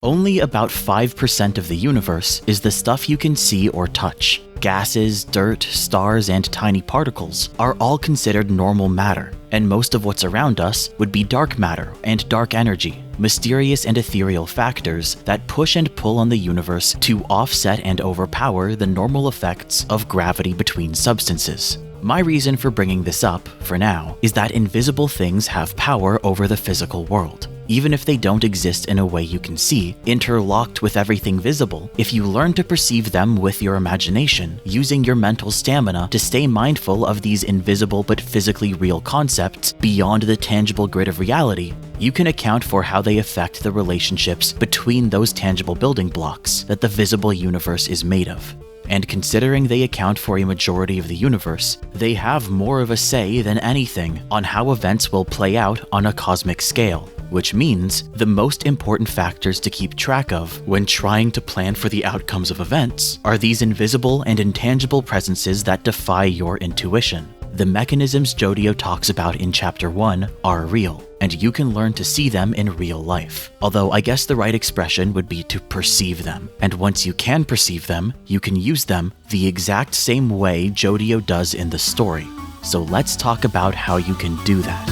Only about 5% of the universe is the stuff you can see or touch. Gases, dirt, stars, and tiny particles are all considered normal matter, and most of what's around us would be dark matter and dark energy, mysterious and ethereal factors that push and pull on the universe to offset and overpower the normal effects of gravity between substances. My reason for bringing this up, for now, is that invisible things have power over the physical world. Even if they don't exist in a way you can see, interlocked with everything visible, if you learn to perceive them with your imagination, using your mental stamina to stay mindful of these invisible but physically real concepts beyond the tangible grid of reality, you can account for how they affect the relationships between those tangible building blocks that the visible universe is made of. And considering they account for a majority of the universe, they have more of a say than anything on how events will play out on a cosmic scale, which means the most important factors to keep track of when trying to plan for the outcomes of events are these invisible and intangible presences that defy your intuition. The mechanisms Jodio talks about in Chapter 1 are real, and you can learn to see them in real life. Although I guess the right expression would be to perceive them. And once you can perceive them, you can use them the exact same way Jodio does in the story. So let's talk about how you can do that.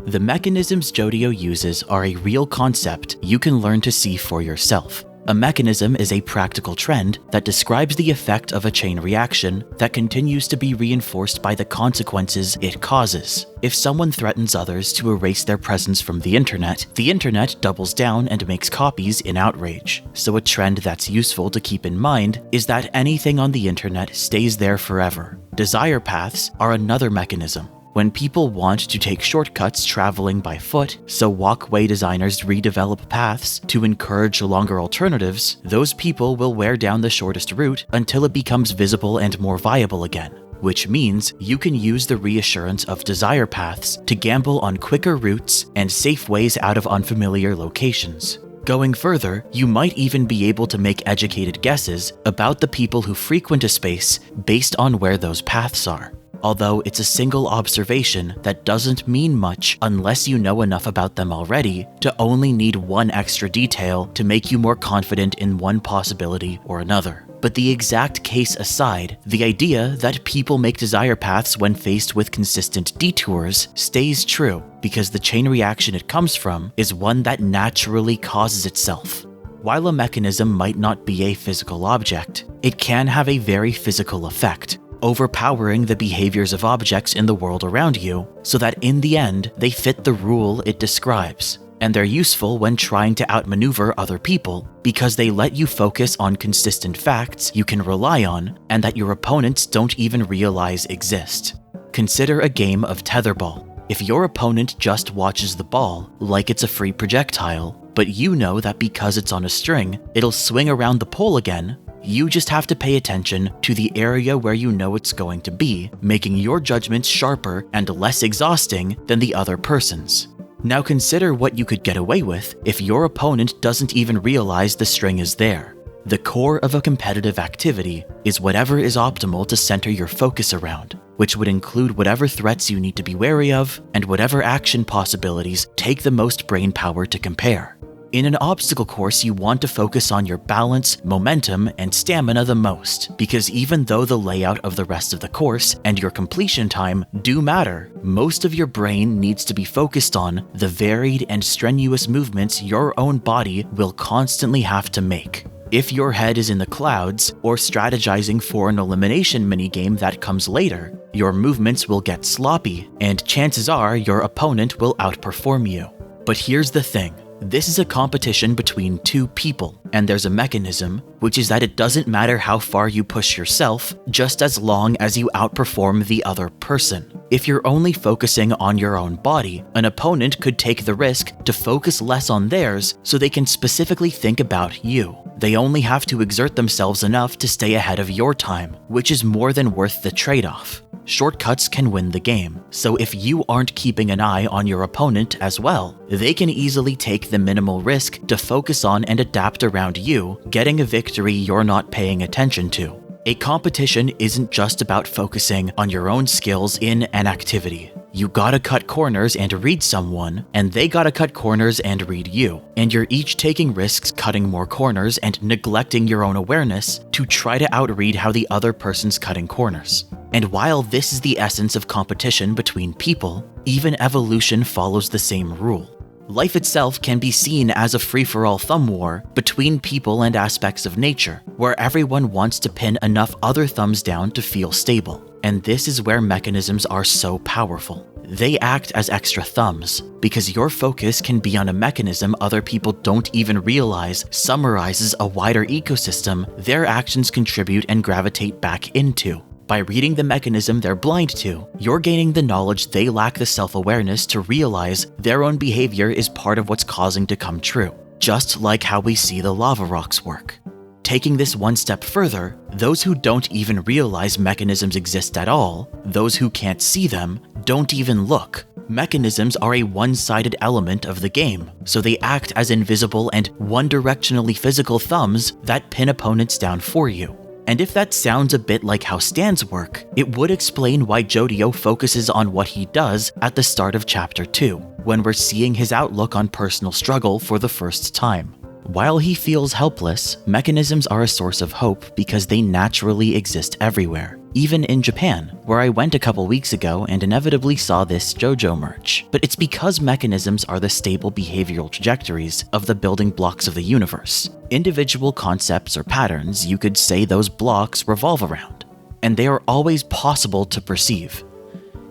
The mechanisms Jodio uses are a real concept you can learn to see for yourself. A mechanism is a practical trend that describes the effect of a chain reaction that continues to be reinforced by the consequences it causes. If someone threatens others to erase their presence from the internet doubles down and makes copies in outrage. So a trend that's useful to keep in mind is that anything on the internet stays there forever. Desire paths are another mechanism. When people want to take shortcuts traveling by foot, so walkway designers redevelop paths to encourage longer alternatives, those people will wear down the shortest route until it becomes visible and more viable again. Which means you can use the reassurance of desire paths to gamble on quicker routes and safe ways out of unfamiliar locations. Going further, you might even be able to make educated guesses about the people who frequent a space based on where those paths are. Although it's a single observation that doesn't mean much unless you know enough about them already to only need one extra detail to make you more confident in one possibility or another. But the exact case aside, the idea that people make desire paths when faced with consistent detours stays true because the chain reaction it comes from is one that naturally causes itself. While a mechanism might not be a physical object, it can have a very physical effect, overpowering the behaviors of objects in the world around you so that in the end they fit the rule it describes. And they're useful when trying to outmaneuver other people because they let you focus on consistent facts you can rely on and that your opponents don't even realize exist. Consider a game of tetherball. If your opponent just watches the ball like it's a free projectile, but you know that because it's on a string, it'll swing around the pole again, you just have to pay attention to the area where you know it's going to be, making your judgments sharper and less exhausting than the other person's. Now consider what you could get away with if your opponent doesn't even realize the string is there. The core of a competitive activity is whatever is optimal to center your focus around, which would include whatever threats you need to be wary of and whatever action possibilities take the most brain power to compare. In an obstacle course, you want to focus on your balance, momentum, and stamina the most, because even though the layout of the rest of the course and your completion time do matter, most of your brain needs to be focused on the varied and strenuous movements your own body will constantly have to make. If your head is in the clouds or strategizing for an elimination minigame that comes later, your movements will get sloppy, and chances are your opponent will outperform you. But here's the thing. This is a competition between two people, and there's a mechanism, which is that it doesn't matter how far you push yourself, just as long as you outperform the other person. If you're only focusing on your own body, an opponent could take the risk to focus less on theirs so they can specifically think about you. They only have to exert themselves enough to stay ahead of your time, which is more than worth the trade-off. Shortcuts can win the game, so if you aren't keeping an eye on your opponent as well, they can easily take the minimal risk to focus on and adapt around you, getting a victory you're not paying attention to. A competition isn't just about focusing on your own skills in an activity. You gotta cut corners and read someone, and they gotta cut corners and read you. And you're each taking risks cutting more corners and neglecting your own awareness to try to outread how the other person's cutting corners. And while this is the essence of competition between people, even evolution follows the same rule. Life itself can be seen as a free-for-all thumb war between people and aspects of nature, where everyone wants to pin enough other thumbs down to feel stable. And this is where mechanisms are so powerful. They act as extra thumbs, because your focus can be on a mechanism other people don't even realize summarizes a wider ecosystem their actions contribute and gravitate back into. By reading the mechanism they're blind to, you're gaining the knowledge they lack the self-awareness to realize their own behavior is part of what's causing to come true, just like how we see the lava rocks work. Taking this one step further, those who don't even realize mechanisms exist at all, those who can't see them, don't even look. Mechanisms are a one-sided element of the game, so they act as invisible and one-directionally physical thumbs that pin opponents down for you. And if that sounds a bit like how stands work, it would explain why Jodio focuses on what he does at the start of Chapter 2, when we're seeing his outlook on personal struggle for the first time. While he feels helpless, mechanisms are a source of hope because they naturally exist everywhere, even in Japan, where I went a couple weeks ago and inevitably saw this JoJo merch. But it's because mechanisms are the stable behavioral trajectories of the building blocks of the universe. Individual concepts or patterns, you could say those blocks revolve around, and they are always possible to perceive.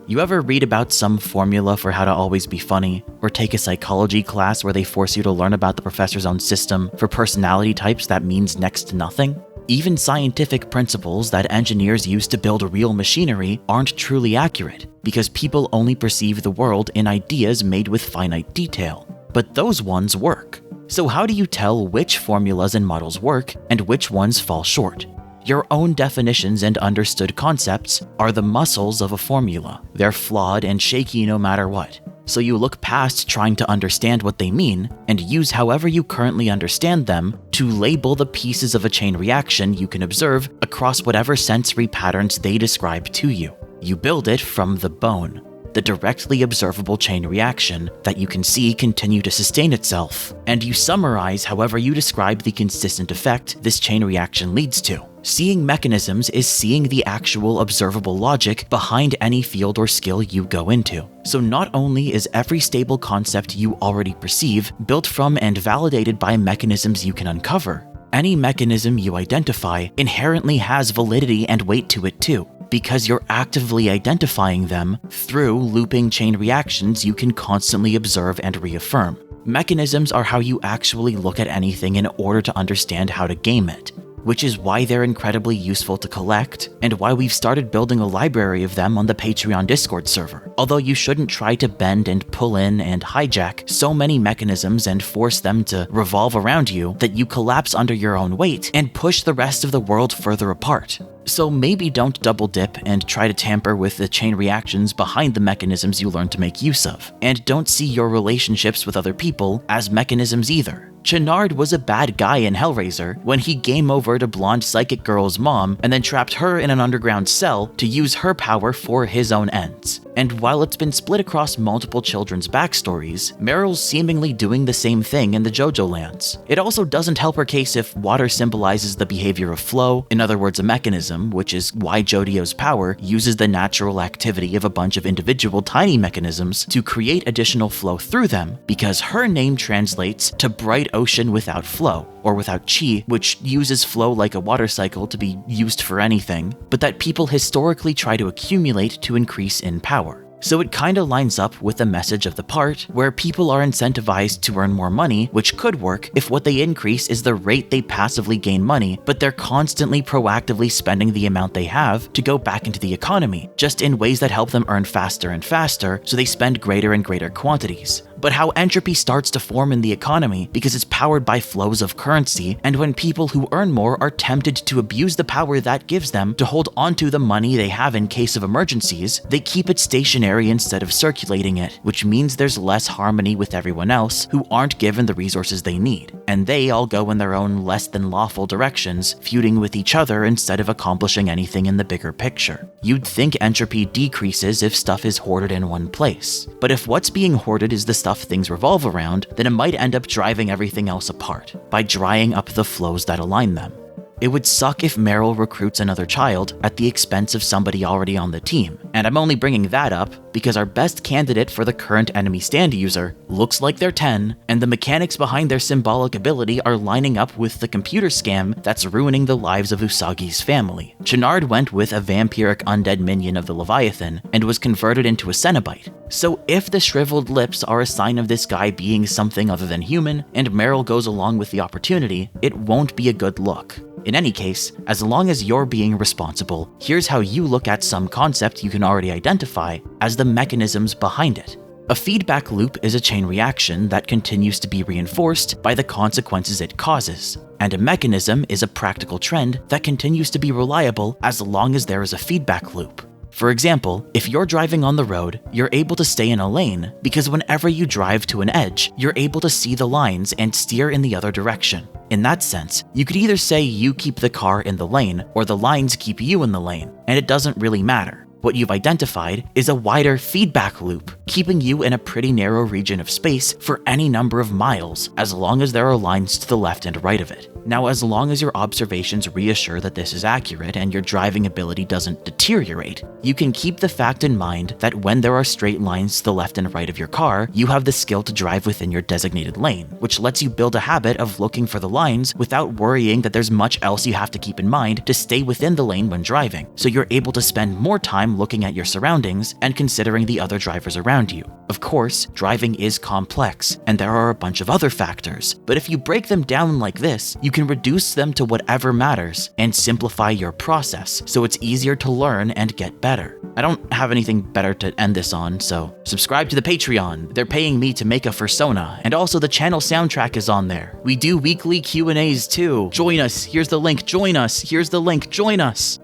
You ever read about some formula for how to always be funny, or take a psychology class where they force you to learn about the professor's own system for personality types that means next to nothing? Even scientific principles that engineers use to build real machinery aren't truly accurate, because people only perceive the world in ideas made with finite detail. But those ones work. So how do you tell which formulas and models work and which ones fall short? Your own definitions and understood concepts are the muscles of a formula. They're flawed and shaky no matter what. So you look past trying to understand what they mean and use however you currently understand them to label the pieces of a chain reaction you can observe across whatever sensory patterns they describe to you. You build it from the bone, the directly observable chain reaction that you can see continue to sustain itself, and you summarize however you describe the consistent effect this chain reaction leads to. Seeing mechanisms is seeing the actual observable logic behind any field or skill you go into. So not only is every stable concept you already perceive built from and validated by mechanisms you can uncover, any mechanism you identify inherently has validity and weight to it too, because you're actively identifying them through looping chain reactions you can constantly observe and reaffirm. Mechanisms are how you actually look at anything in order to understand how to game it, which is why they're incredibly useful to collect, and why we've started building a library of them on the Patreon Discord server. Although you shouldn't try to bend and pull in and hijack so many mechanisms and force them to revolve around you that you collapse under your own weight and push the rest of the world further apart. So maybe don't double dip and try to tamper with the chain reactions behind the mechanisms you learn to make use of. And don't see your relationships with other people as mechanisms either. Chenard was a bad guy in Hellraiser when he game overed a blonde psychic girl's mom and then trapped her in an underground cell to use her power for his own ends. And while it's been split across multiple children's backstories, Meryl's seemingly doing the same thing in the JoJo lands. It also doesn't help her case if water symbolizes the behavior of flow, in other words a mechanism, which is why Jodio's power uses the natural activity of a bunch of individual tiny mechanisms to create additional flow through them, because her name translates to bright ocean without flow, or without chi, which uses flow like a water cycle to be used for anything, but that people historically try to accumulate to increase in power. So it kinda lines up with the message of the part, where people are incentivized to earn more money, which could work if what they increase is the rate they passively gain money, but they're constantly proactively spending the amount they have to go back into the economy, just in ways that help them earn faster and faster, so they spend greater and greater quantities. but how entropy starts to form in the economy because it's powered by flows of currency, and when people who earn more are tempted to abuse the power that gives them to hold onto the money they have in case of emergencies, they keep it stationary instead of circulating it, which means there's less harmony with everyone else who aren't given the resources they need, and they all go in their own less than lawful directions, feuding with each other instead of accomplishing anything in the bigger picture. You'd think entropy decreases if stuff is hoarded in one place, but if what's being hoarded is the stuff things revolve around, then it might end up driving everything else apart by drying up the flows that align them. It would suck if Meryl recruits another child at the expense of somebody already on the team, and I'm only bringing that up because our best candidate for the current enemy stand user looks like they're 10, and the mechanics behind their symbolic ability are lining up with the computer scam that's ruining the lives of Usagi's family. Chenard went with a vampiric undead minion of the Leviathan and was converted into a Cenobite. So if the shriveled lips are a sign of this guy being something other than human, and Meryl goes along with the opportunity, it won't be a good look. In any case, as long as you're being responsible, here's how you look at some concept you can already identify as the mechanisms behind it. A feedback loop is a chain reaction that continues to be reinforced by the consequences it causes, and a mechanism is a practical trend that continues to be reliable as long as there is a feedback loop. For example, if you're driving on the road, you're able to stay in a lane because whenever you drive to an edge, you're able to see the lines and steer in the other direction. In that sense, you could either say you keep the car in the lane or the lines keep you in the lane, and it doesn't really matter. What you've identified is a wider feedback loop, keeping you in a pretty narrow region of space for any number of miles, as long as there are lines to the left and right of it. Now, as long as your observations reassure that this is accurate and your driving ability doesn't deteriorate, you can keep the fact in mind that when there are straight lines to the left and right of your car, you have the skill to drive within your designated lane, which lets you build a habit of looking for the lines without worrying that there's much else you have to keep in mind to stay within the lane when driving, so you're able to spend more time looking at your surroundings and considering the other drivers around you. Of course, driving is complex, and there are a bunch of other factors, but if you break them down like this, you can reduce them to whatever matters and simplify your process so it's easier to learn and get better. I don't have anything better to end this on, so subscribe to the Patreon. They're paying me to make a fursona, and also the channel soundtrack is on there. We do weekly Q&As too. Join us, here's the link, join us, here's the link, join us.